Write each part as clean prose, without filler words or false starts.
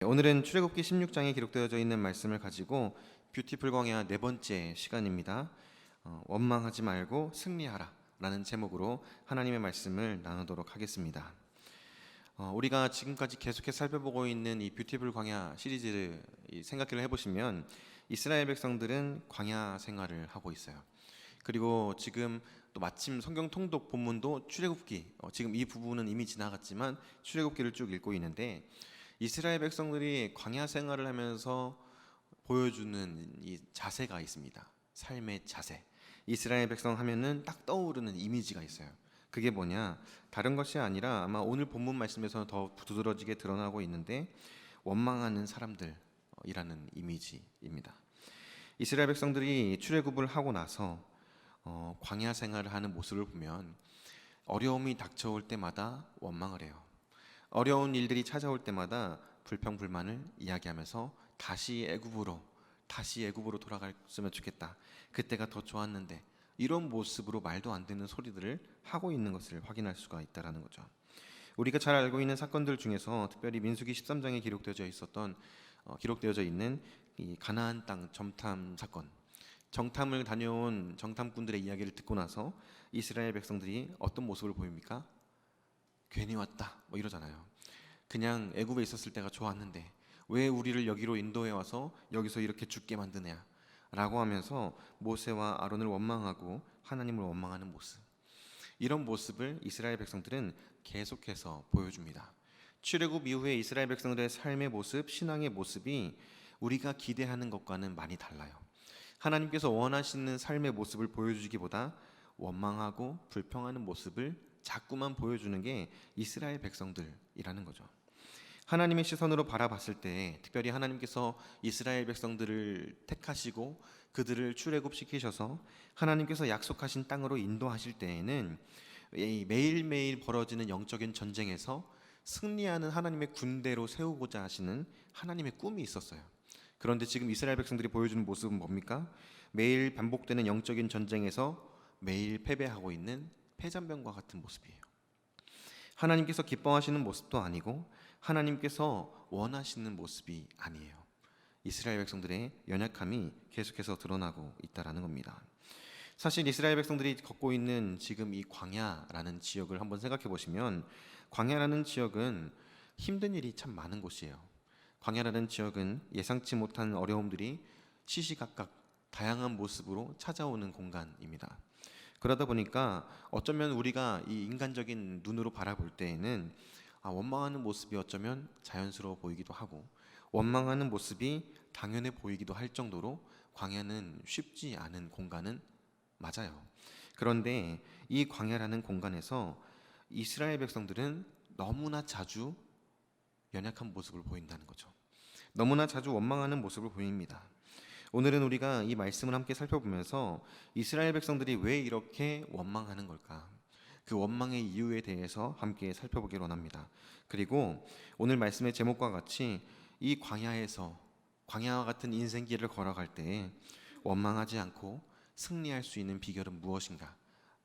오늘은 출애굽기 16장에 기록되어져 있는 말씀을 가지고 뷰티풀 광야 네 번째 시간입니다. 원망하지 말고 승리하라 라는 제목으로 하나님의 말씀을 나누도록 하겠습니다. 우리가 지금까지 계속해서 살펴보고 있는 이 뷰티풀 광야 시리즈를 생각을 해보시면 이스라엘 백성들은 광야 생활을 하고 있어요. 그리고 지금 또 마침 성경 통독 본문도 출애굽기, 지금 이 부분은 이미 지나갔지만 출애굽기를 쭉 읽고 있는데, 이스라엘 백성들이 광야 생활을 하면서 보여주는 이 자세가 있습니다. 삶의 자세. 이스라엘 백성 하면은 딱 떠오르는 이미지가 있어요. 그게 뭐냐? 다른 것이 아니라 아마 오늘 본문 말씀에서는 더 두드러지게 드러나고 있는데, 원망하는 사람들이라는 이미지입니다. 이스라엘 백성들이 출애굽을 하고 나서 광야 생활을 하는 모습을 보면 어려움이 닥쳐올 때마다 원망을 해요. 어려운 일들이 찾아올 때마다 불평불만을 이야기하면서 다시 애굽으로 돌아갔으면 좋겠다. 그때가 더 좋았는데, 이런 모습으로 말도 안 되는 소리들을 하고 있는 것을 확인할 수가 있다라는 거죠. 우리가 잘 알고 있는 사건들 중에서 특별히 민수기 13장에 기록되어져 있는 이 가나안 땅 점탐 사건. 정탐을 다녀온 정탐꾼들의 이야기를 듣고 나서 이스라엘 백성들이 어떤 모습을 보입니까? 괜히 왔다 이러잖아요. 그냥 애굽에 있었을 때가 좋았는데 왜 우리를 여기로 인도해 와서 여기서 이렇게 죽게 만드냐 라고 하면서 모세와 아론을 원망하고 하나님을 원망하는 모습, 이런 모습을 이스라엘 백성들은 계속해서 보여줍니다. 출애굽 이후에 이스라엘 백성들의 삶의 모습, 신앙의 모습이 우리가 기대하는 것과는 많이 달라요. 하나님께서 원하시는 삶의 모습을 보여주기보다 원망하고 불평하는 모습을 자꾸만 보여주는 게 이스라엘 백성들이라는 거죠. 하나님의 시선으로 바라봤을 때, 특별히 하나님께서 이스라엘 백성들을 택하시고 그들을 출애굽시키셔서 하나님께서 약속하신 땅으로 인도하실 때에는 매일매일 벌어지는 영적인 전쟁에서 승리하는 하나님의 군대로 세우고자 하시는 하나님의 꿈이 있었어요. 그런데 지금 이스라엘 백성들이 보여주는 모습은 뭡니까? 매일 반복되는 영적인 전쟁에서 매일 패배하고 있는 패잔병과 같은 모습이에요. 하나님께서 기뻐하시는 모습도 아니고 하나님께서 원하시는 모습이 아니에요. 이스라엘 백성들의 연약함이 계속해서 드러나고 있다는 겁니다. 사실 이스라엘 백성들이 걷고 있는 지금 이 광야라는 지역을 한번 생각해 보시면, 광야라는 지역은 힘든 일이 참 많은 곳이에요. 광야라는 지역은 예상치 못한 어려움들이 시시각각 다양한 모습으로 찾아오는 공간입니다. 그러다 보니까 어쩌면 우리가 이 인간적인 눈으로 바라볼 때에는 원망하는 모습이 어쩌면 자연스러워 보이기도 하고, 원망하는 모습이 당연해 보이기도 할 정도로 광야는 쉽지 않은 공간은 맞아요. 그런데 이 광야라는 공간에서 이스라엘 백성들은 너무나 자주 연약한 모습을 보인다는 거죠. 너무나 자주 원망하는 모습을 보입니다. 오늘은 우리가 이 말씀을 함께 살펴보면서 이스라엘 백성들이 왜 이렇게 원망하는 걸까? 그 원망의 이유에 대해서 함께 살펴보기를 원합니다. 그리고 오늘 말씀의 제목과 같이 이 광야와 같은 인생길을 걸어갈 때 원망하지 않고 승리할 수 있는 비결은 무엇인가?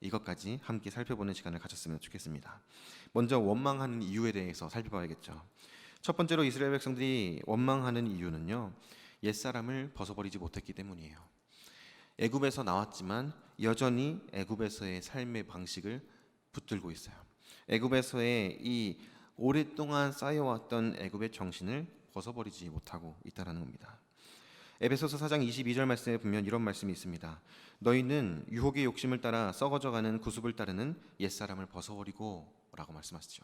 이것까지 함께 살펴보는 시간을 가졌으면 좋겠습니다. 먼저 원망하는 이유에 대해서 살펴봐야겠죠. 첫 번째로 이스라엘 백성들이 원망하는 이유는요, 옛사람을 벗어버리지 못했기 때문이에요. 애굽에서 나왔지만 여전히 애굽에서의 삶의 방식을 붙들고 있어요. 애굽에서의 이 오랫동안 쌓여왔던 애굽의 정신을 벗어버리지 못하고 있다는 겁니다. 에베소서 4장 22절 말씀에 보면 이런 말씀이 있습니다. 너희는 유혹의 욕심을 따라 썩어져가는 구습을 따르는 옛사람을 벗어버리고 라고 말씀하시죠.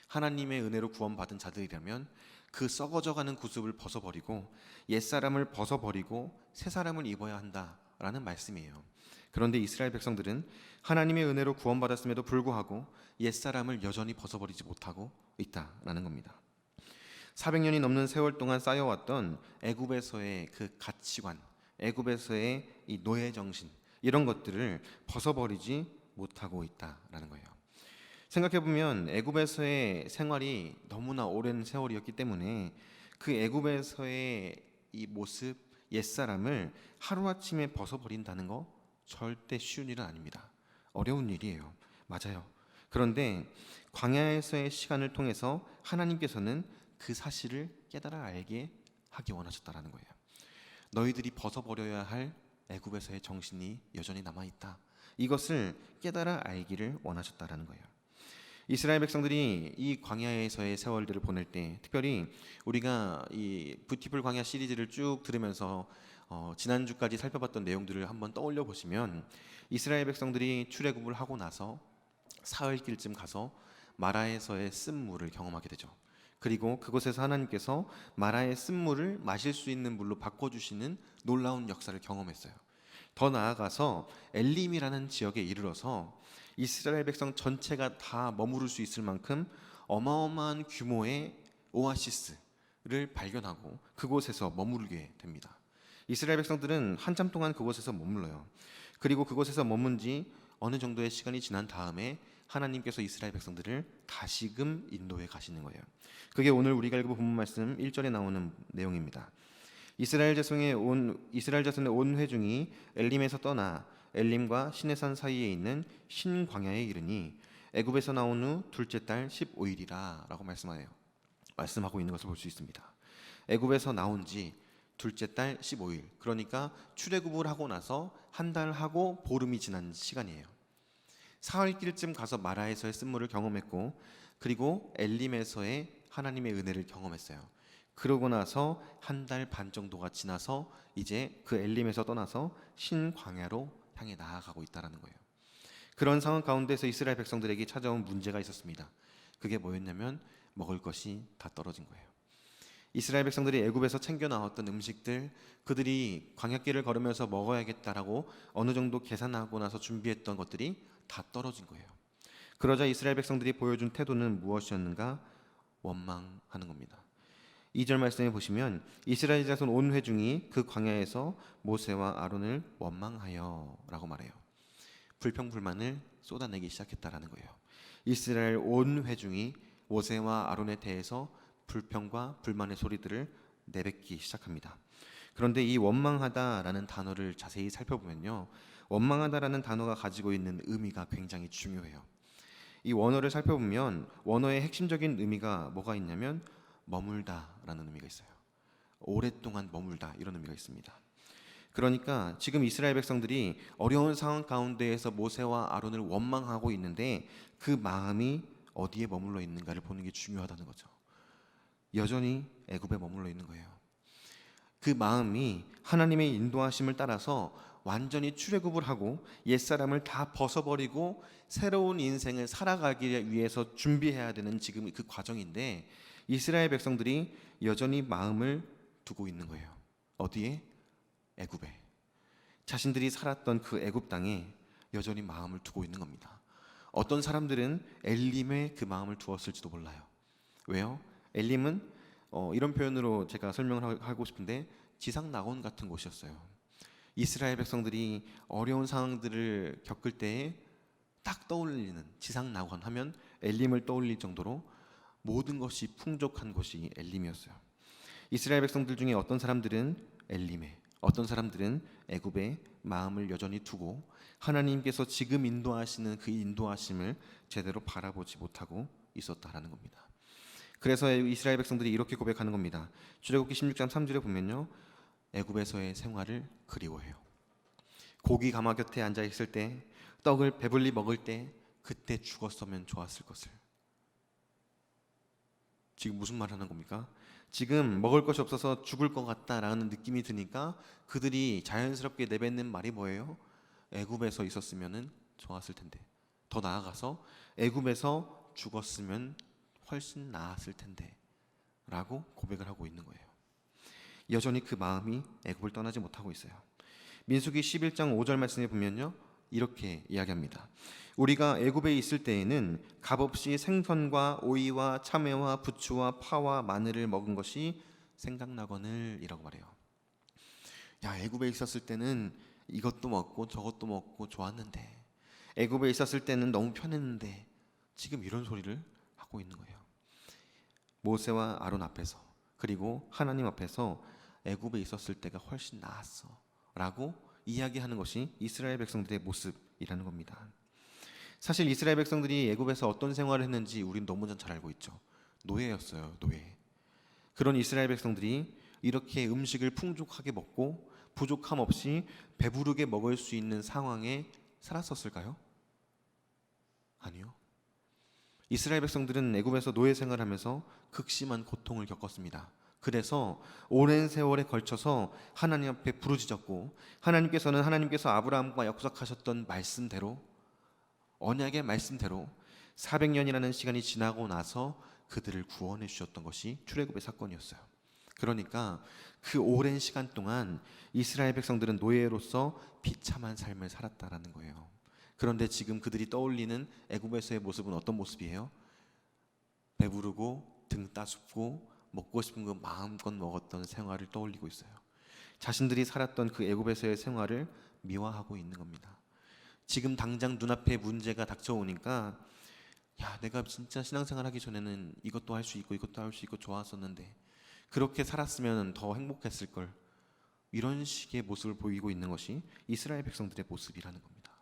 하나님의 은혜로 구원받은 자들이라면 그 썩어져가는 구습을 벗어버리고 옛사람을 벗어버리고 새사람을 입어야 한다라는 말씀이에요. 그런데 이스라엘 백성들은 하나님의 은혜로 구원받았음에도 불구하고 옛사람을 여전히 벗어버리지 못하고 있다라는 겁니다. 400년이 넘는 세월 동안 쌓여왔던 애굽에서의 그 가치관, 애굽에서의 이 노예 정신, 이런 것들을 벗어버리지 못하고 있다라는 거예요. 생각해보면 애굽에서의 생활이 너무나 오랜 세월이었기 때문에 그 애굽에서의 이 모습, 옛사람을 하루아침에 벗어버린다는 거 절대 쉬운 일은 아닙니다. 어려운 일이에요. 맞아요. 그런데 광야에서의 시간을 통해서 하나님께서는 그 사실을 깨달아 알게 하기 원하셨다라는 거예요. 너희들이 벗어버려야 할 애굽에서의 정신이 여전히 남아있다. 이것을 깨달아 알기를 원하셨다라는 거예요. 이스라엘 백성들이 이 광야에서의 세월들을 보낼 때, 특별히 우리가 이 뷰티풀 광야 시리즈를 쭉 들으면서 지난주까지 살펴봤던 내용들을 한번 떠올려 보시면, 이스라엘 백성들이 출애굽을 하고 나서 사흘길쯤 가서 마라에서의 쓴물을 경험하게 되죠. 그리고 그곳에서 하나님께서 마라의 쓴물을 마실 수 있는 물로 바꿔주시는 놀라운 역사를 경험했어요. 더 나아가서 엘림이라는 지역에 이르러서 이스라엘 백성 전체가 다 머무를 수 있을 만큼 어마어마한 규모의 오아시스를 발견하고 그곳에서 머무르게 됩니다. 이스라엘 백성들은 한참 동안 그곳에서 머물러요. 그리고 그곳에서 머문 지 어느 정도의 시간이 지난 다음에 하나님께서 이스라엘 백성들을 다시금 인도해 가시는 거예요. 그게 오늘 우리가 읽은 본문 말씀 1절에 나오는 내용입니다. 이스라엘 자손의 온 회중이 엘림에서 떠나 엘림과 시내산 사이에 있는 신광야에 이르니 애굽에서 나온 후 둘째 달 15일이라 라고 말씀하고 있는 것을 볼 수 있습니다. 애굽에서 나온 지 둘째 달 15일, 그러니까 출애굽을 하고 나서 한 달 하고 보름이 지난 시간이에요. 사흘길쯤 가서 마라에서의 쓴물을 경험했고, 그리고 엘림에서의 하나님의 은혜를 경험했어요. 그러고 나서 한 달 반 정도가 지나서 이제 그 엘림에서 떠나서 신광야로 향해 나아가고 있다는 거예요. 그런 상황 가운데서 이스라엘 백성들에게 찾아온 문제가 있었습니다. 그게 뭐였냐면 먹을 것이 다 떨어진 거예요. 이스라엘 백성들이 애굽에서 챙겨 나왔던 음식들, 그들이 광야길을 걸으면서 먹어야겠다라고 어느 정도 계산하고 나서 준비했던 것들이 다 떨어진 거예요. 그러자 이스라엘 백성들이 보여준 태도는 무엇이었는가? 원망하는 겁니다. 2절 말씀에 보시면 이스라엘 자손 온 회중이 그 광야에서 모세와 아론을 원망하여 라고 말해요. 불평불만을 쏟아내기 시작했다라는 거예요. 이스라엘 온 회중이 모세와 아론에 대해서 불평과 불만의 소리들을 내뱉기 시작합니다. 그런데 이 원망하다라는 단어를 자세히 살펴보면요, 원망하다라는 단어가 가지고 있는 의미가 굉장히 중요해요. 이 원어를 살펴보면 원어의 핵심적인 의미가 뭐가 있냐면 머물다라는 의미가 있어요. 오랫동안 머물다, 이런 의미가 있습니다. 그러니까 지금 이스라엘 백성들이 어려운 상황 가운데에서 모세와 아론을 원망하고 있는데 그 마음이 어디에 머물러 있는가를 보는 게 중요하다는 거죠. 여전히 애굽에 머물러 있는 거예요. 그 마음이 하나님의 인도하심을 따라서 완전히 출애굽을 하고 옛사람을 다 벗어버리고 새로운 인생을 살아가기 위해서 준비해야 되는 지금 그 과정인데, 이스라엘 백성들이 여전히 마음을 두고 있는 거예요. 어디에? 애굽에. 자신들이 살았던 그 애굽 땅에 여전히 마음을 두고 있는 겁니다. 어떤 사람들은 엘림에 그 마음을 두었을지도 몰라요. 왜요? 엘림은 이런 표현으로 제가 설명을 하고 싶은데 지상 낙원 같은 곳이었어요. 이스라엘 백성들이 어려운 상황들을 겪을 때에 딱 떠올리는, 지상 낙원 하면 엘림을 떠올릴 정도로 모든 것이 풍족한 곳이 엘림이었어요. 이스라엘 백성들 중에 어떤 사람들은 엘림에, 어떤 사람들은 애굽에 마음을 여전히 두고 하나님께서 지금 인도하시는 그 인도하심을 제대로 바라보지 못하고 있었다라는 겁니다. 그래서 이스라엘 백성들이 이렇게 고백하는 겁니다. 출애굽기 16장 3절에 보면요, 애굽에서의 생활을 그리워해요. 고기 가마 곁에 앉아 있을 때, 떡을 배불리 먹을 때, 그때 죽었으면 좋았을 것을. 지금 무슨 말 하는 겁니까? 지금 먹을 것이 없어서 죽을 것 같다라는 느낌이 드니까 그들이 자연스럽게 내뱉는 말이 뭐예요? 애굽에서 있었으면 좋았을 텐데, 더 나아가서 애굽에서 죽었으면 훨씬 나았을 텐데 라고 고백을 하고 있는 거예요. 여전히 그 마음이 애굽을 떠나지 못하고 있어요. 민수기 11장 5절 말씀에 보면요, 이렇게 이야기합니다. 우리가 애굽에 있을 때에는 값없이 생선과 오이와 참외와 부추와 파와 마늘을 먹은 것이 생각나거늘 이라고 말해요. 야, 애굽에 있었을 때는 이것도 먹고 저것도 먹고 좋았는데, 애굽에 있었을 때는 너무 편했는데 지금 이런 소리를 하고 있는 거예요. 모세와 아론 앞에서, 그리고 하나님 앞에서 애굽에 있었을 때가 훨씬 나았어 라고 이야기하는 것이 이스라엘 백성들의 모습이라는 겁니다. 사실 이스라엘 백성들이 애굽에서 어떤 생활을 했는지 우리는 너무 잘 알고 있죠. 노예였어요. 노예. 그런 이스라엘 백성들이 이렇게 음식을 풍족하게 먹고 부족함 없이 배부르게 먹을 수 있는 상황에 살았었을까요? 아니요. 이스라엘 백성들은 애굽에서 노예 생활하면서 극심한 고통을 겪었습니다. 그래서 오랜 세월에 걸쳐서 하나님 앞에 부르짖었고, 하나님께서 아브라함과 약속하셨던 말씀대로, 언약의 말씀대로 400년이라는 시간이 지나고 나서 그들을 구원해 주셨던 것이 출애굽의 사건이었어요. 그러니까 그 오랜 시간 동안 이스라엘 백성들은 노예로서 비참한 삶을 살았다라는 거예요. 그런데 지금 그들이 떠올리는 애굽에서의 모습은 어떤 모습이에요? 배부르고 등 따숩고 먹고 싶은 거 마음껏 먹었던 생활을 떠올리고 있어요. 자신들이 살았던 그 애굽에서의 생활을 미화하고 있는 겁니다. 지금 당장 눈앞에 문제가 닥쳐오니까, 야, 내가 진짜 신앙생활 하기 전에는 이것도 할 수 있고 이것도 할 수 있고 좋았었는데 그렇게 살았으면 더 행복했을 걸, 이런 식의 모습을 보이고 있는 것이 이스라엘 백성들의 모습이라는 겁니다.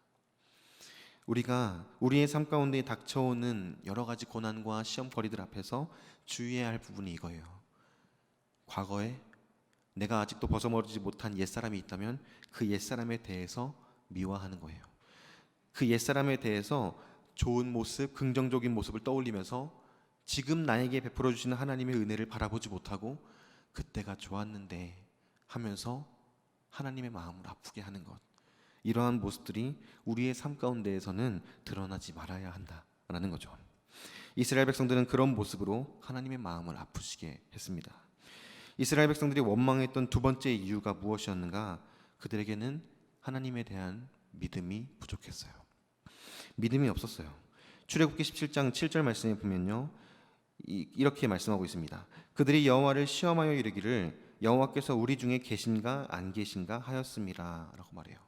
우리가 우리의 삶 가운데 닥쳐오는 여러 가지 고난과 시험거리들 앞에서 주의해야 할 부분이 이거예요. 과거에 내가 아직도 벗어버리지 못한 옛사람이 있다면 그 옛사람에 대해서 미화하는 거예요. 그 옛사람에 대해서 좋은 모습, 긍정적인 모습을 떠올리면서 지금 나에게 베풀어 주시는 하나님의 은혜를 바라보지 못하고 그때가 좋았는데 하면서 하나님의 마음을 아프게 하는 것, 이러한 모습들이 우리의 삶 가운데에서는 드러나지 말아야 한다라는 거죠. 이스라엘 백성들은 그런 모습으로 하나님의 마음을 아프시게 했습니다. 이스라엘 백성들이 원망했던 두 번째 이유가 무엇이었는가? 그들에게는 하나님에 대한 믿음이 부족했어요. 믿음이 없었어요. 출애굽기 17장 7절 말씀에 보면요, 이렇게 말씀하고 있습니다. 그들이 여호와를 시험하여 이르기를 여호와께서 우리 중에 계신가 안 계신가 하였습니다 라고 말해요.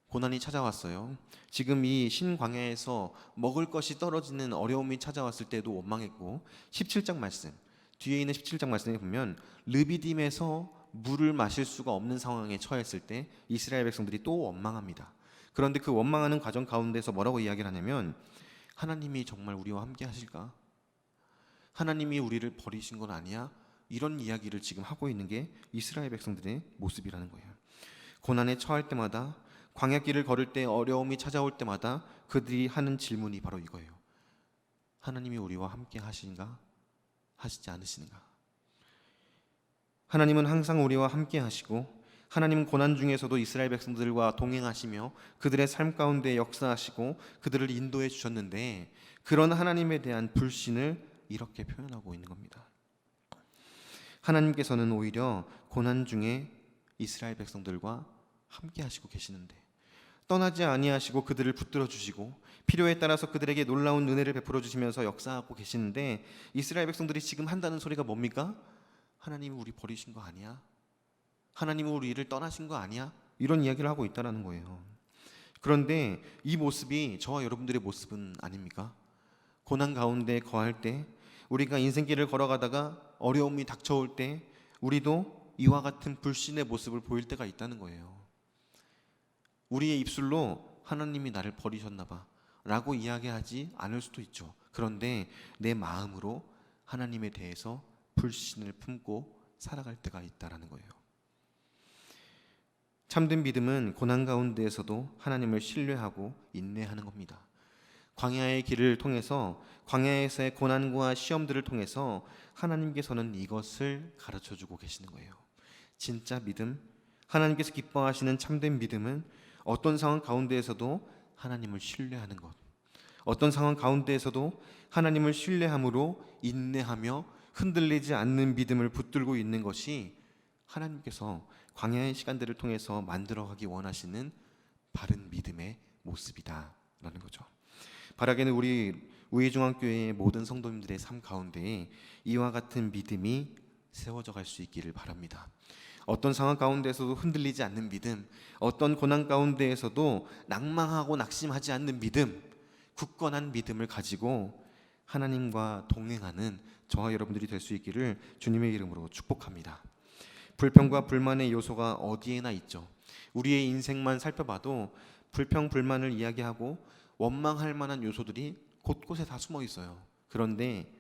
고난이 찾아왔어요. 지금 이 신광야에서 먹을 것이 떨어지는 어려움이 찾아왔을 때도 원망했고, 17장 말씀, 뒤에 있는 17장 말씀에 보면 르비딤에서 물을 마실 수가 없는 상황에 처했을 때 이스라엘 백성들이 또 원망합니다. 그런데 그 원망하는 과정 가운데서 뭐라고 이야기를 하냐면, 하나님이 정말 우리와 함께 하실까? 하나님이 우리를 버리신 건 아니야? 이런 이야기를 지금 하고 있는 게 이스라엘 백성들의 모습이라는 거예요. 고난에 처할 때마다, 광야길을 걸을 때 어려움이 찾아올 때마다 그들이 하는 질문이 바로 이거예요. 하나님이 우리와 함께 하시는가? 하시지 않으시는가? 하나님은 항상 우리와 함께 하시고, 하나님은 고난 중에서도 이스라엘 백성들과 동행하시며 그들의 삶 가운데 역사하시고 그들을 인도해 주셨는데, 그런 하나님에 대한 불신을 이렇게 표현하고 있는 겁니다. 하나님께서는 오히려 고난 중에 이스라엘 백성들과 함께 하시고 계시는데, 떠나지 아니하시고 그들을 붙들어 주시고 필요에 따라서 그들에게 놀라운 은혜를 베풀어 주시면서 역사하고 계시는데, 이스라엘 백성들이 지금 한다는 소리가 뭡니까? 하나님이 우리 버리신 거 아니야? 하나님은 우리를 떠나신 거 아니야? 이런 이야기를 하고 있다는 거예요. 그런데 이 모습이 저와 여러분들의 모습은 아닙니까? 고난 가운데 거할 때, 우리가 인생길을 걸어가다가 어려움이 닥쳐올 때 우리도 이와 같은 불신의 모습을 보일 때가 있다는 거예요. 우리의 입술로 하나님이 나를 버리셨나 봐 라고 이야기하지 않을 수도 있죠. 그런데 내 마음으로 하나님에 대해서 불신을 품고 살아갈 때가 있다는 거예요. 참된 믿음은 고난 가운데에서도 하나님을 신뢰하고 인내하는 겁니다. 광야의 길을 통해서, 광야에서의 고난과 시험들을 통해서 하나님께서는 이것을 가르쳐주고 계시는 거예요. 진짜 믿음, 하나님께서 기뻐하시는 참된 믿음은 어떤 상황 가운데에서도 하나님을 신뢰하는 것, 어떤 상황 가운데에서도 하나님을 신뢰함으로 인내하며 흔들리지 않는 믿음을 붙들고 있는 것이 하나님께서 광야의 시간들을 통해서 만들어가기 원하시는 바른 믿음의 모습이다라는 거죠. 바라기는 우리 우이중앙교회의 모든 성도님들의 삶 가운데에 이와 같은 믿음이 세워져 갈 수 있기를 바랍니다. 어떤 상황 가운데에서도 흔들리지 않는 믿음, 어떤 고난 가운데에서도 낭망하고 낙심하지 않는 믿음, 굳건한 믿음을 가지고 하나님과 동행하는 저와 여러분들이 될 수 있기를 주님의 이름으로 축복합니다. 불평과 불만의 요소가 어디에나 있죠. 우리의 인생만 살펴봐도 불평, 불만을 이야기하고 원망할 만한 요소들이 곳곳에 다 숨어 있어요. 그런데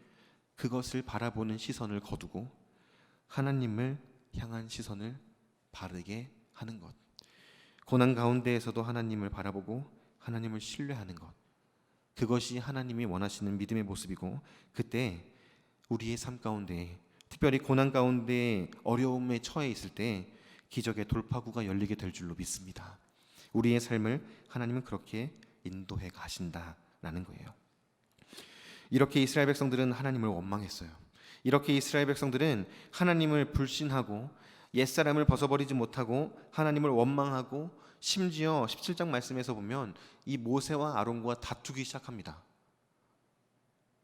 그것을 바라보는 시선을 거두고 하나님을 향한 시선을 바르게 하는 것. 고난 가운데에서도 하나님을 바라보고 하나님을 신뢰하는 것. 그것이 하나님이 원하시는 믿음의 모습이고, 그때 우리의 삶 가운데, 특별히 고난 가운데 어려움에 처해 있을 때 기적의 돌파구가 열리게 될 줄로 믿습니다. 우리의 삶을 하나님은 그렇게 인도해 가신다라는 거예요. 이렇게 이스라엘 백성들은 하나님을 원망했어요. 이렇게 이스라엘 백성들은 하나님을 불신하고 옛사람을 벗어버리지 못하고 하나님을 원망하고, 심지어 17장 말씀에서 보면 이 모세와 아론과 다투기 시작합니다.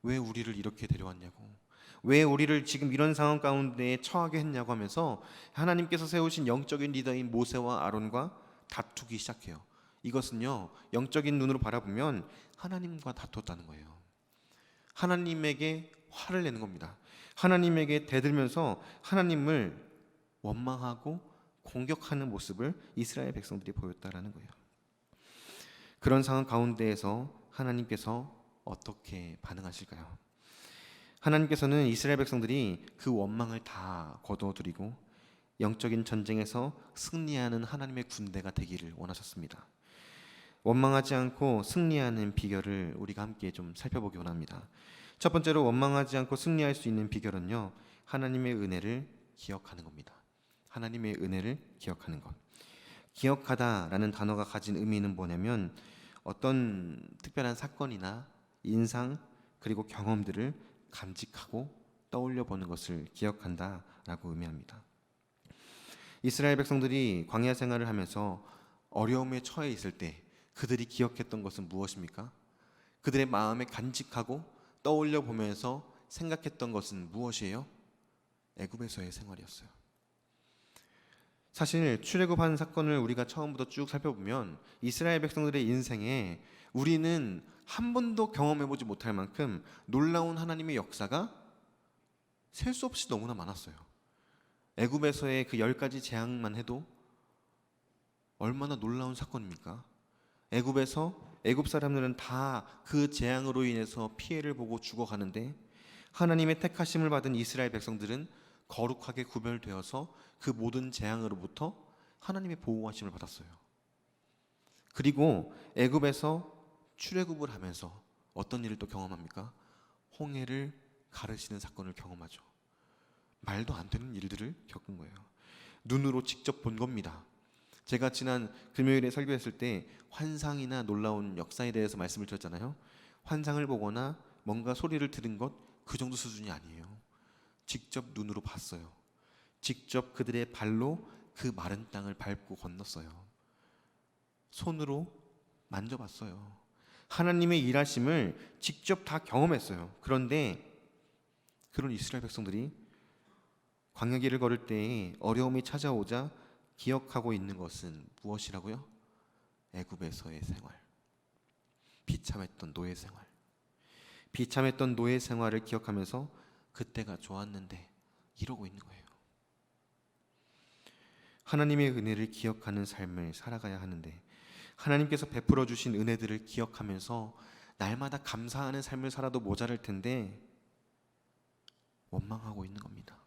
왜 우리를 이렇게 데려왔냐고, 왜 우리를 지금 이런 상황 가운데 처하게 했냐고 하면서 하나님께서 세우신 영적인 리더인 모세와 아론과 다투기 시작해요. 이것은요, 영적인 눈으로 바라보면 하나님과 다퉜다는 거예요. 하나님에게 화를 내는 겁니다. 하나님에게 대들면서 하나님을 원망하고 공격하는 모습을 이스라엘 백성들이 보였다라는 거예요. 그런 상황 가운데에서 하나님께서 어떻게 반응하실까요? 하나님께서는 이스라엘 백성들이 그 원망을 다 거두어들이고 영적인 전쟁에서 승리하는 하나님의 군대가 되기를 원하셨습니다. 원망하지 않고 승리하는 비결을 우리가 함께 좀 살펴보기 원합니다. 첫 번째로 원망하지 않고 승리할 수 있는 비결은요, 하나님의 은혜를 기억하는 겁니다. 하나님의 은혜를 기억하는 것. 기억하다라는 단어가 가진 의미는 뭐냐면 어떤 특별한 사건이나 인상 그리고 경험들을 감직하고 떠올려 보는 것을 기억한다라고 의미합니다. 이스라엘 백성들이 광야 생활을 하면서 어려움에 처해 있을 때 그들이 기억했던 것은 무엇입니까? 그들의 마음에 간직하고 떠올려 보면서 생각했던 것은 무엇이에요? 애굽에서의 생활이었어요. 사실 출애굽한 사건을 우리가 처음부터 쭉 살펴보면 이스라엘 백성들의 인생에 우리는 한 번도 경험해보지 못할 만큼 놀라운 하나님의 역사가 셀 수 없이 너무나 많았어요. 애굽에서의 그 10가지 재앙만 해도 얼마나 놀라운 사건입니까? 애굽에서 애굽 사람들은 다 그 재앙으로 인해서 피해를 보고 죽어가는데, 하나님의 택하심을 받은 이스라엘 백성들은 거룩하게 구별되어서 그 모든 재앙으로부터 하나님의 보호하심을 받았어요. 그리고 애굽에서 출애굽을 하면서 어떤 일을 또 경험합니까? 홍해를 가르시는 사건을 경험하죠. 말도 안 되는 일들을 겪은 거예요. 눈으로 직접 본 겁니다. 제가 지난 금요일에 설교했을 때 환상이나 놀라운 역사에 대해서 말씀을 드렸잖아요. 환상을 보거나 뭔가 소리를 들은 것, 그 정도 수준이 아니에요. 직접 눈으로 봤어요. 직접 그들의 발로 그 마른 땅을 밟고 건넜어요. 손으로 만져봤어요. 하나님의 일하심을 직접 다 경험했어요. 그런데 그런 이스라엘 백성들이 광야길을 걸을 때에 어려움이 찾아오자 기억하고 있는 것은 무엇이라고요? 애굽에서의 생활, 비참했던 노예 생활, 비참했던 노예 생활을 기억하면서 그때가 좋았는데 이러고 있는 거예요. 하나님의 은혜를 기억하는 삶을 살아가야 하는데, 하나님께서 베풀어 주신 은혜들을 기억하면서 날마다 감사하는 삶을 살아도 모자랄 텐데 원망하고 있는 겁니다.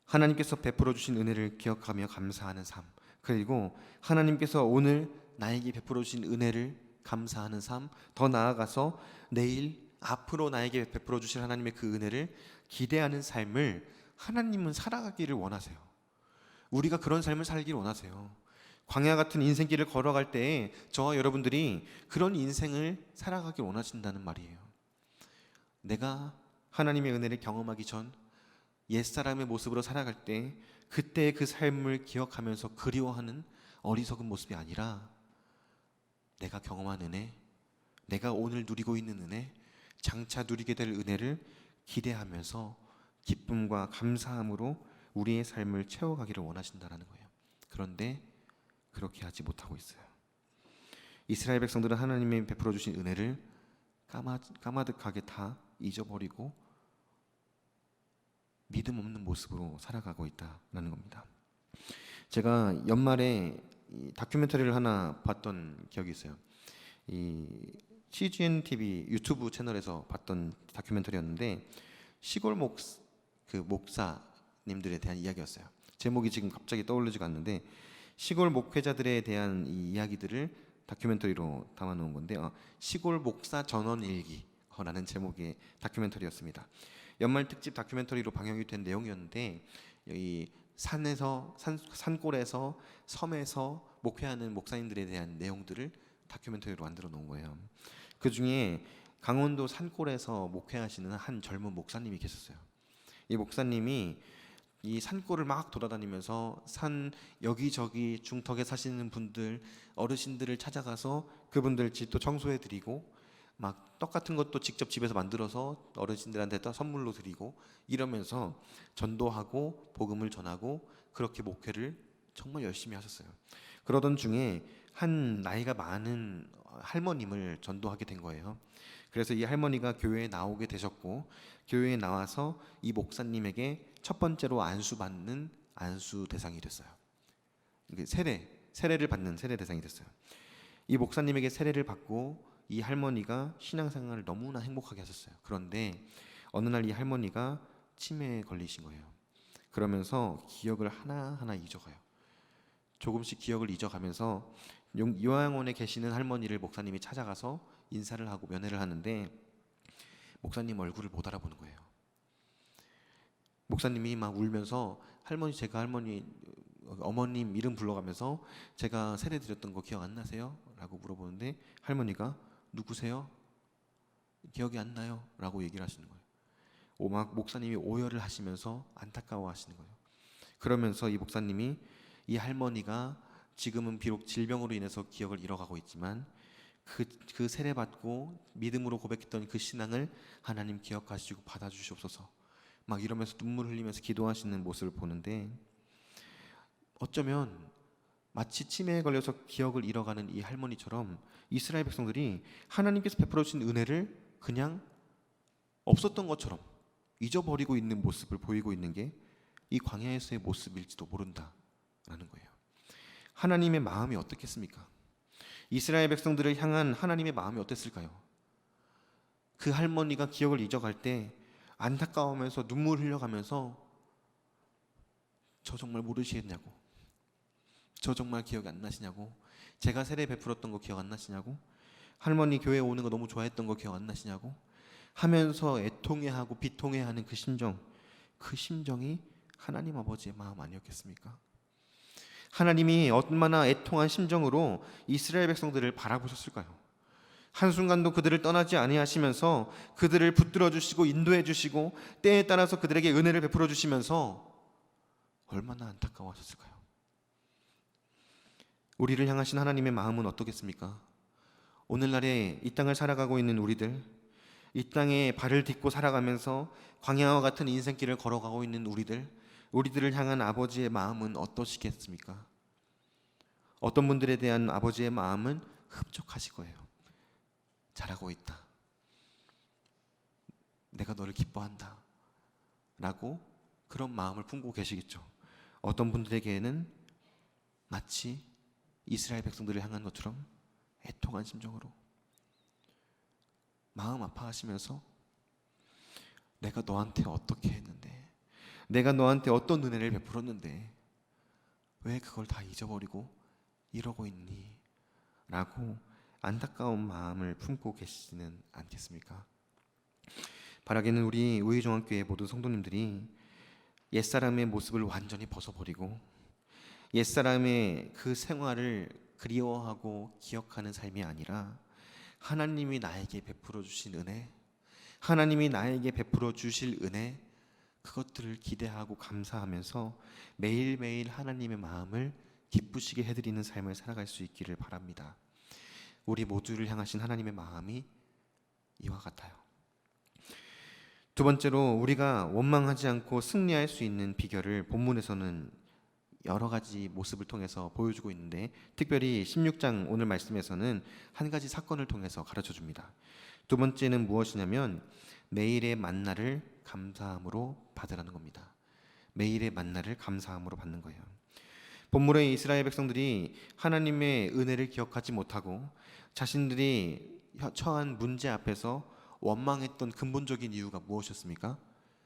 하나님께서 베풀어 주신 은혜를 기억하며 감사하는 삶, 그리고 하나님께서 오늘 나에게 베풀어 주신 은혜를 감사하는 삶, 더 나아가서 내일 앞으로 나에게 베풀어 주실 하나님의 그 은혜를 기대하는 삶을 하나님은 살아가기를 원하세요. 우리가 그런 삶을 살기를 원하세요. 광야 같은 인생길을 걸어갈 때 저와 여러분들이 그런 인생을 살아가길 원하신다는 말이에요. 내가 하나님의 은혜를 경험하기 전 옛사람의 모습으로 살아갈 때 그때의 그 삶을 기억하면서 그리워하는 어리석은 모습이 아니라, 내가 경험한 은혜, 내가 오늘 누리고 있는 은혜, 장차 누리게 될 은혜를 기대하면서 기쁨과 감사함으로 우리의 삶을 채워가기를 원하신다는 거예요. 그런데 그렇게 하지 못하고 있어요. 이스라엘 백성들은 하나님이 베풀어 주신 은혜를 까마득하게 다 잊어버리고 믿음 없는 모습으로 살아가고 있다는 겁니다. 제가 연말에 다큐멘터리를 하나 봤던 기억이 있어요. 이 CGN TV 유튜브 채널에서 봤던 다큐멘터리였는데 시골 목사님들에 대한 이야기였어요. 제목이 지금 갑자기 떠오르지가 않는데 시골 목회자들에 대한 이 이야기들을 다큐멘터리로 담아놓은 건데 시골 목사 전원 일기라는 제목의 다큐멘터리였습니다. 연말 특집 다큐멘터리로 방영이 된 내용이었는데 이 산골에서 섬에서 목회하는 목사님들에 대한 내용들을 다큐멘터리로 만들어 놓은 거예요. 그 중에 강원도 산골에서 목회하시는 한 젊은 목사님이 계셨어요. 이 목사님이 이 산골을 막 돌아다니면서 산 여기저기 중턱에 사시는 분들, 어르신들을 찾아가서 그분들 집도 청소해 드리고 막 떡 같은 것도 직접 집에서 만들어서 어르신들한테 선물로 드리고 이러면서 전도하고 복음을 전하고 그렇게 목회를 정말 열심히 하셨어요. 그러던 중에 한 나이가 많은 할머님을 전도하게 된 거예요. 그래서 이 할머니가 교회에 나오게 되셨고 교회에 나와서 이 목사님에게 첫 번째로 안수받는 안수 대상이 됐어요. 세례를 받는 세례 대상이 됐어요. 이 목사님에게 세례를 받고 이 할머니가 신앙생활을 너무나 행복하게 하셨어요. 그런데 어느 날 이 할머니가 치매에 걸리신 거예요. 그러면서 기억을 하나하나 잊어가요. 조금씩 기억을 잊어가면서 요양원에 계시는 할머니를 목사님이 찾아가서 인사를 하고 면회를 하는데 목사님 얼굴을 못 알아보는 거예요. 목사님이 막 울면서 제가 어머님 이름 불러가면서 제가 세례 드렸던 거 기억 안 나세요? 라고 물어보는데 할머니가 누구세요? 기억이 안 나요? 라고 얘기를 하시는 거예요. 막 목사님이 오열을 하시면서 안타까워 하시는 거예요. 그러면서 이 목사님이 이 할머니가 지금은 비록 질병으로 인해서 기억을 잃어가고 있지만 그 세례받고 믿음으로 고백했던 그 신앙을 하나님 기억하시고 받아주시옵소서 막 이러면서 눈물 흘리면서 기도하시는 모습을 보는데 어쩌면 마치 치매에 걸려서 기억을 잃어가는 이 할머니처럼 이스라엘 백성들이 하나님께서 베풀어 주신 은혜를 그냥 없었던 것처럼 잊어버리고 있는 모습을 보이고 있는 게 이 광야에서의 모습일지도 모른다라는 거예요. 하나님의 마음이 어떻겠습니까? 이스라엘 백성들을 향한 하나님의 마음이 어땠을까요? 그 할머니가 기억을 잊어갈 때 안타까우면서 눈물 흘려가면서 저 정말 모르시겠냐고, 저 정말 기억이 안 나시냐고, 제가 세례 베풀었던 거 기억 안 나시냐고, 할머니 교회 오는 거 너무 좋아했던 거 기억 안 나시냐고 하면서 애통해하고 비통해하는 그 심정이 하나님 아버지의 마음 아니었겠습니까? 하나님이 얼마나 애통한 심정으로 이스라엘 백성들을 바라보셨을까요? 한순간도 그들을 떠나지 아니하시면서 그들을 붙들어 주시고 인도해 주시고 때에 따라서 그들에게 은혜를 베풀어 주시면서 얼마나 안타까워하셨을까요? 우리를 향하신 하나님의 마음은 어떻겠습니까? 오늘날에 이 땅을 살아가고 있는 우리들, 이 땅에 발을 딛고 살아가면서 광야와 같은 인생길을 걸어가고 있는 우리들을 향한 아버지의 마음은 어떠시겠습니까? 어떤 분들에 대한 아버지의 마음은 흡족하실 거예요. 잘하고 있다, 내가 너를 기뻐한다 라고 그런 마음을 품고 계시겠죠. 어떤 분들에게는 마치 이스라엘 백성들을 향한 것처럼 애통한 심정으로 마음 아파하시면서 내가 너한테 어떻게 했는데, 내가 너한테 어떤 은혜를 베풀었는데 왜 그걸 다 잊어버리고 이러고 있니? 라고 안타까운 마음을 품고 계시지는 않겠습니까? 바라기는 우리 우의종합교회 모든 성도님들이 옛사람의 모습을 완전히 벗어버리고 옛사람의 그 생활을 그리워하고 기억하는 삶이 아니라 하나님이 나에게 베풀어 주신 은혜, 하나님이 나에게 베풀어 주실 은혜, 그것들을 기대하고 감사하면서 매일매일 하나님의 마음을 기쁘시게 해드리는 삶을 살아갈 수 있기를 바랍니다. 우리 모두를 향하신 하나님의 마음이 이와 같아요. 두 번째로 우리가 원망하지 않고 승리할 수 있는 비결을 본문에서는 여러 가지 모습을 통해서 보여주고 있는데 특별히 16장 오늘 말씀에서는 한 가지 사건을 통해서 가르쳐 줍니다. 두 번째는 무엇이냐면 매일의 만나를 감사함으로 받으라는 겁니다. 매일의 만나를 감사함으로 받는 거예요. 본문의 이스라엘 백성들이 하나님의 은혜를 기억하지 못하고 자신들이 처한 문제 앞에서 원망했던 근본적인 이유가 무엇이었습니까?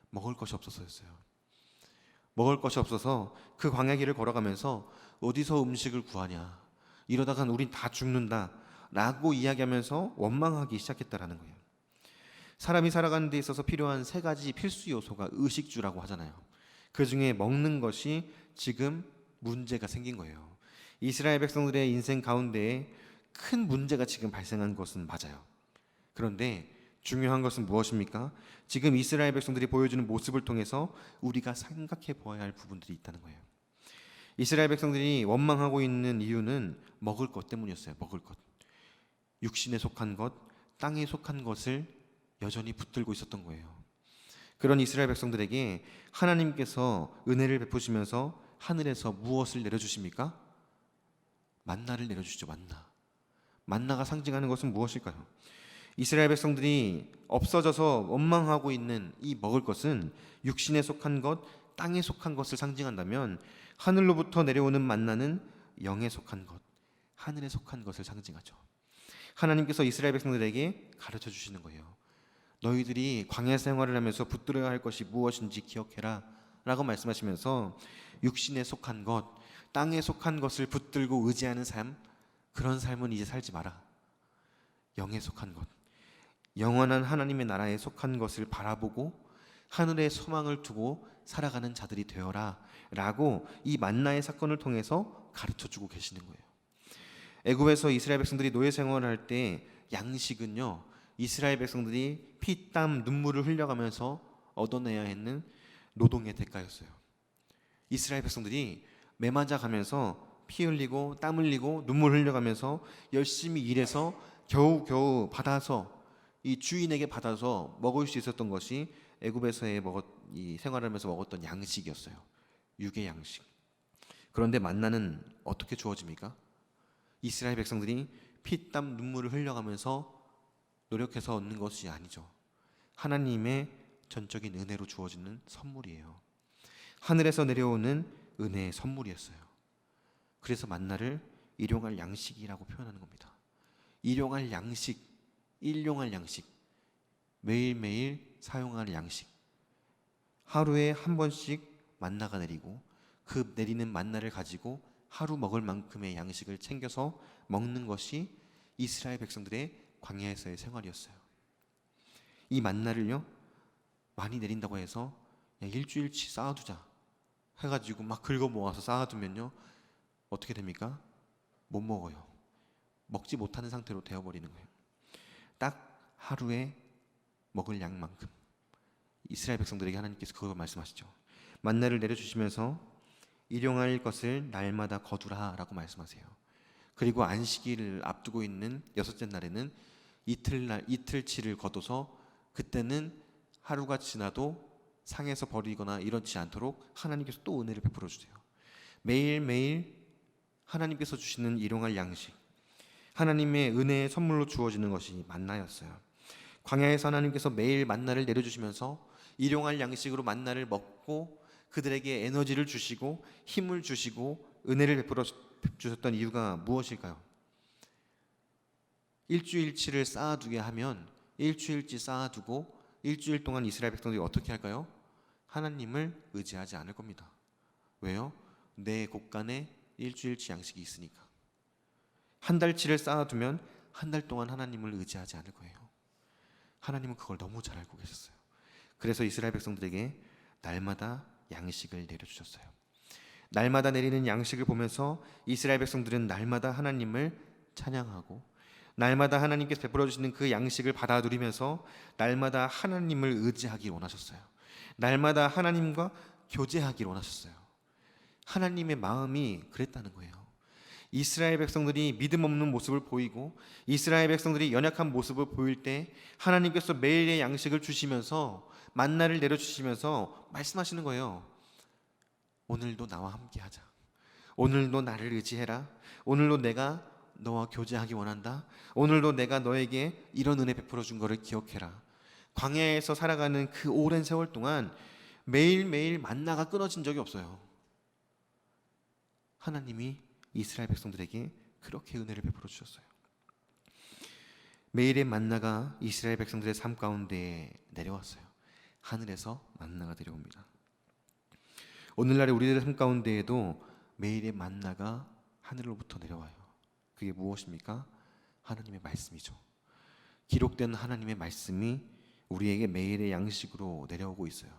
먹을 것이 없어서였어요. 먹을 것이 없어서 그 광야 길을 걸어가면서 어디서 음식을 구하냐, 이러다간 우린 다 죽는다 라고 이야기하면서 원망하기 시작했다라는 거예요. 사람이 살아가는 데 있어서 필요한 세 가지 필수 요소가 의식주라고 하잖아요. 그 중에 먹는 것이 지금 문제가 생긴 거예요. 이스라엘 백성들의 인생 가운데 큰 문제가 지금 발생한 것은 맞아요. 그런데 중요한 것은 무엇입니까? 지금 이스라엘 백성들이 보여주는 모습을 통해서 우리가 생각해 보아야 할 부분들이 있다는 거예요. 이스라엘 백성들이 원망하고 있는 이유는 먹을 것 때문이었어요. 먹을 것. 육신에 속한 것, 땅에 속한 것을 여전히 붙들고 있었던 거예요. 그런 이스라엘 백성들에게 하나님께서 은혜를 베푸시면서 하늘에서 무엇을 내려주십니까? 만나를 내려주시죠. 만나가 상징하는 것은 무엇일까요? 이스라엘 백성들이 없어져서 원망하고 있는 이 먹을 것은 육신에 속한 것, 땅에 속한 것을 상징한다면, 하늘로부터 내려오는 만나는 영에 속한 것, 하늘에 속한 것을 상징하죠. 하나님께서 이스라엘 백성들에게 가르쳐 주시는 거예요. 너희들이 광야 생활을 하면서 붙들어야 할 것이 무엇인지 기억해라 라고 말씀하시면서, 육신에 속한 것, 땅에 속한 것을 붙들고 의지하는 삶, 그런 삶은 이제 살지 마라. 영에 속한 것, 영원한 하나님의 나라에 속한 것을 바라보고 하늘에 소망을 두고 살아가는 자들이 되어라 라고 이 만나의 사건을 통해서 가르쳐주고 계시는 거예요. 애굽에서 이스라엘 백성들이 노예 생활을 할 때 양식은요, 이스라엘 백성들이 피, 땀, 눈물을 흘려가면서 얻어내야 했는 노동의 대가였어요. 이스라엘 백성들이 매맞아 가면서 피 흘리고 땀 흘리고 눈물 흘려가면서 열심히 일해서 겨우겨우 받아서, 이 주인에게 받아서 먹을 수 있었던 것이 애굽에서의 이 생활하면서 먹었던 양식이었어요. 육의 양식. 그런데 만나는 어떻게 주어집니까? 이스라엘 백성들이 피, 땀, 눈물을 흘려가면서 노력해서 얻는 것이 아니죠. 하나님의 전적인 은혜로 주어지는 선물이에요. 하늘에서 내려오는 은혜의 선물이었어요. 그래서 만나를 일용할 양식이라고 표현하는 겁니다. 일용할 양식, 일용할 양식, 매일매일 사용할 양식. 하루에 한 번씩 만나가 내리고 그 내리는 만나를 가지고 하루 먹을 만큼의 양식을 챙겨서 먹는 것이 이스라엘 백성들의 광야에서의 생활이었어요. 이 만나를요, 많이 내린다고 해서 일주일치 쌓아두자 해가지고 막 긁어 모아서 쌓아두면요, 어떻게 됩니까? 못 먹어요. 먹지 못하는 상태로 되어버리는 거예요. 딱 하루에 먹을 양만큼. 이스라엘 백성들에게 하나님께서 그걸 말씀하시죠. 만나를 내려주시면서 일용할 것을 날마다 거두라 라고 말씀하세요. 그리고 안식일을 앞두고 있는 여섯째 날에는 이틀치를 거둬서, 그때는 하루가 지나도 상해서 버리거나 이렇지 않도록 하나님께서 또 은혜를 베풀어 주세요. 매일매일 하나님께서 주시는 일용할 양식, 하나님의 은혜의 선물로 주어지는 것이 만나였어요. 광야에서 하나님께서 매일 만나를 내려주시면서 일용할 양식으로 만나를 먹고 그들에게 에너지를 주시고 힘을 주시고 은혜를 베풀어 주셨던 이유가 무엇일까요? 일주일치를 쌓아두게 하면 일주일치 쌓아두고 일주일 동안 이스라엘 백성들이 어떻게 할까요? 하나님을 의지하지 않을 겁니다. 왜요? 내 곳간에 일주일치 양식이 있으니까. 한 달치를 쌓아두면 한 달 동안 하나님을 의지하지 않을 거예요. 하나님은 그걸 너무 잘 알고 계셨어요. 그래서 이스라엘 백성들에게 날마다 양식을 내려주셨어요. 날마다 내리는 양식을 보면서 이스라엘 백성들은 날마다 하나님을 찬양하고, 날마다 하나님께서 베풀어 주시는 그 양식을 받아 누리면서 날마다 하나님을 의지하기 원하셨어요. 날마다 하나님과 교제하기 원하셨어요. 하나님의 마음이 그랬다는 거예요. 이스라엘 백성들이 믿음 없는 모습을 보이고 이스라엘 백성들이 연약한 모습을 보일 때 하나님께서 매일의 양식을 주시면서 만나를 내려주시면서 말씀하시는 거예요. 오늘도 나와 함께하자. 오늘도 나를 의지해라. 오늘도 내가 너와 교제하기 원한다. 오늘도 내가 너에게 이런 은혜 베풀어 준 것을 기억해라. 광야에서 살아가는 그 오랜 세월 동안 매일매일 만나가 끊어진 적이 없어요. 하나님이 이스라엘 백성들에게 그렇게 은혜를 베풀어 주셨어요. 매일의 만나가 이스라엘 백성들의 삶 가운데에 내려왔어요. 하늘에서 만나가 내려옵니다. 오늘날의 우리들의 삶 가운데에도 매일의 만나가 하늘로부터 내려와요. 그게 무엇입니까? 하나님의 말씀이죠. 기록된 하나님의 말씀이 우리에게 매일의 양식으로 내려오고 있어요.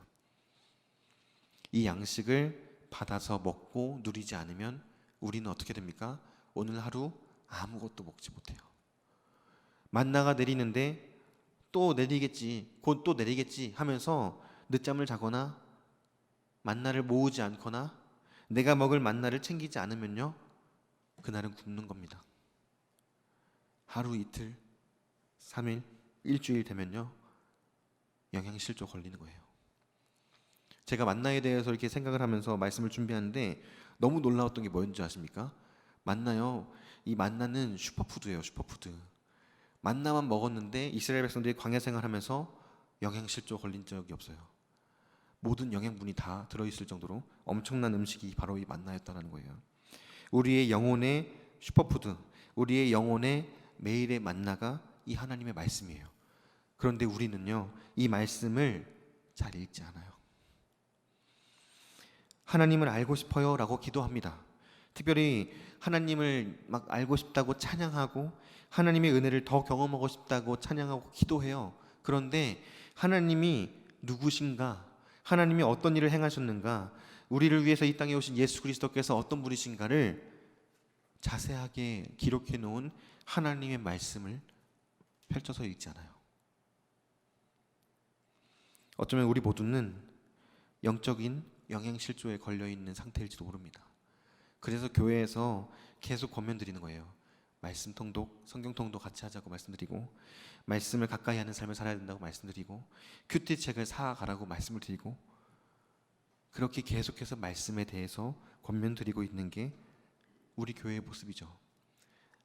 이 양식을 받아서 먹고 누리지 않으면 우리는 어떻게 됩니까? 오늘 하루 아무것도 먹지 못해요. 만나가 내리는데 또 내리겠지, 곧 또 내리겠지 하면서 늦잠을 자거나 만나를 모으지 않거나 내가 먹을 만나를 챙기지 않으면요, 그날은 굶는 겁니다. 하루 이틀, 3일, 일주일 되면요, 영양실조 걸리는 거예요. 제가 만나에 대해서 이렇게 생각을 하면서 말씀을 준비하는데 너무 놀라웠던 게 뭐였는지 아십니까? 만나요, 이 만나는 슈퍼푸드예요. 슈퍼푸드. 만나만 먹었는데 이스라엘 백성들이 광야 생활하면서 영양실조 걸린 적이 없어요. 모든 영양분이 다 들어있을 정도로 엄청난 음식이 바로 이 만나였다는 거예요. 우리의 영혼의 슈퍼푸드, 우리의 영혼의 매일의 만나가 이 하나님의 말씀이에요. 그런데 우리는요, 이 말씀을 잘 읽지 않아요. 하나님을 알고 싶어요 라고 기도합니다. 특별히 하나님을 막 알고 싶다고 찬양하고 하나님의 은혜를 더 경험하고 싶다고 찬양하고 기도해요. 그런데 하나님이 누구신가, 하나님이 어떤 일을 행하셨는가, 우리를 위해서 이 땅에 오신 예수 그리스도께서 어떤 분이신가를 자세하게 기록해 놓은 하나님의 말씀을 펼쳐서 읽지 않아요. 어쩌면 우리 모두는 영적인 영양실조에 걸려있는 상태일지도 모릅니다. 그래서 교회에서 계속 권면드리는 거예요. 말씀 통독, 성경 통독 같이 하자고 말씀드리고, 말씀을 가까이 하는 삶을 살아야 된다고 말씀드리고, 큐티 책을 사가라고 말씀을 드리고, 그렇게 계속해서 말씀에 대해서 권면드리고 있는 게 우리 교회의 모습이죠.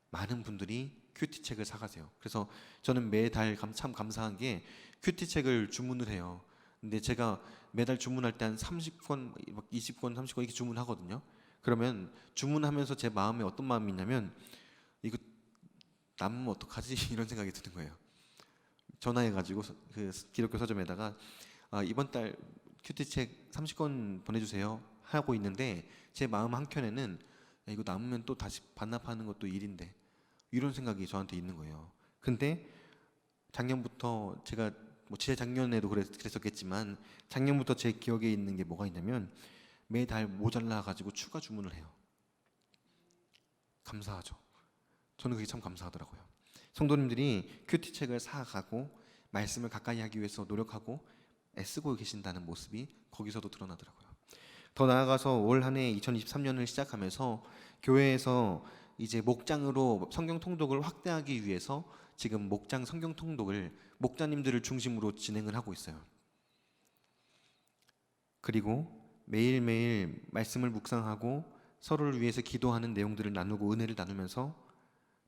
많은 분들이 큐티 책을 사가세요. 그래서 저는 매달 참 감사한 게 큐티 책을 주문을 해요. 근데 제가 매달 주문할 때 한 30권, 20권, 30권 이렇게 주문하거든요. 그러면 주문하면서 제 마음에 어떤 마음이 있냐면, 이거 남으면 어떡하지? 이런 생각이 드는 거예요. 전화해가지고 그 기독교 서점에다가 이번 달 큐티책 30권 보내주세요 하고 있는데, 제 마음 한켠에는 이거 남으면 또 다시 반납하는 것도 일인데, 이런 생각이 저한테 있는 거예요. 근데 작년부터 제가 재작년에도 그랬었겠지만 작년부터 제 기억에 있는 게 뭐가 있냐면, 매달 모자라 가지고 추가 주문을 해요. 감사하죠. 저는 그게 참 감사하더라고요. 성도님들이 큐티책을 사가고 말씀을 가까이 하기 위해서 노력하고 애쓰고 계신다는 모습이 거기서도 드러나더라고요. 더 나아가서 올 한 해 2023년을 시작하면서 교회에서 이제 목장으로 성경 통독을 확대하기 위해서 지금 목장 성경 통독을 목자님들을 중심으로 진행을 하고 있어요. 그리고 매일매일 말씀을 묵상하고 서로를 위해서 기도하는 내용들을 나누고 은혜를 나누면서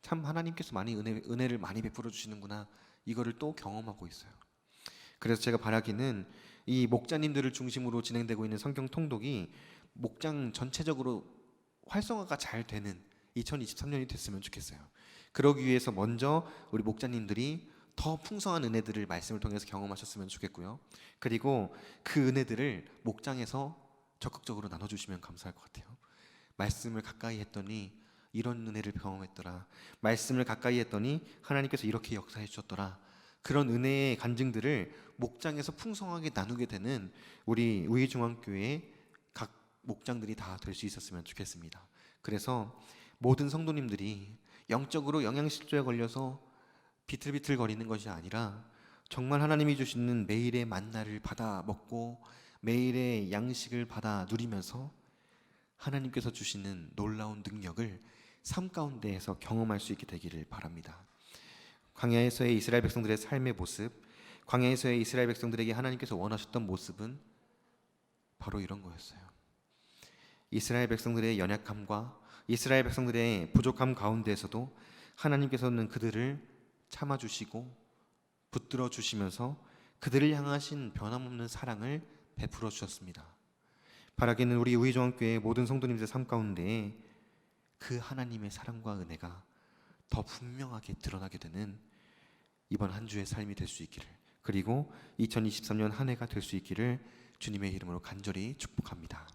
참 하나님께서 많이 은혜를 많이 베풀어 주시는구나, 이거를 또 경험하고 있어요. 그래서 제가 바라기는 이 목자님들을 중심으로 진행되고 있는 성경 통독이 목장 전체적으로 활성화가 잘 되는 2023년이 됐으면 좋겠어요. 그러기 위해서 먼저 우리 목자님들이 더 풍성한 은혜들을 말씀을 통해서 경험하셨으면 좋겠고요. 그리고 그 은혜들을 목장에서 적극적으로 나눠주시면 감사할 것 같아요. 말씀을 가까이 했더니 이런 은혜를 경험했더라, 말씀을 가까이 했더니 하나님께서 이렇게 역사해 주셨더라, 그런 은혜의 간증들을 목장에서 풍성하게 나누게 되는 우리 우이중앙교회의 각 목장들이 다 될 수 있었으면 좋겠습니다. 그래서 모든 성도님들이 영적으로 영양실조에 걸려서 비틀비틀거리는 것이 아니라 정말 하나님이 주시는 매일의 만나를 받아 먹고 매일의 양식을 받아 누리면서 하나님께서 주시는 놀라운 능력을 삶 가운데에서 경험할 수 있게 되기를 바랍니다. 광야에서의 이스라엘 백성들의 삶의 모습, 광야에서의 이스라엘 백성들에게 하나님께서 원하셨던 모습은 바로 이런 거였어요. 이스라엘 백성들의 연약함과 이스라엘 백성들의 부족함 가운데에서도 하나님께서는 그들을 참아주시고 붙들어 주시면서 그들을 향하신 변함없는 사랑을 베풀어 주셨습니다. 바라기는 우리 우이종합교회의 모든 성도님들 삶 가운데 그 하나님의 사랑과 은혜가 더 분명하게 드러나게 되는 이번 한 주의 삶이 될 수 있기를, 그리고 2023년 한 해가 될 수 있기를 주님의 이름으로 간절히 축복합니다.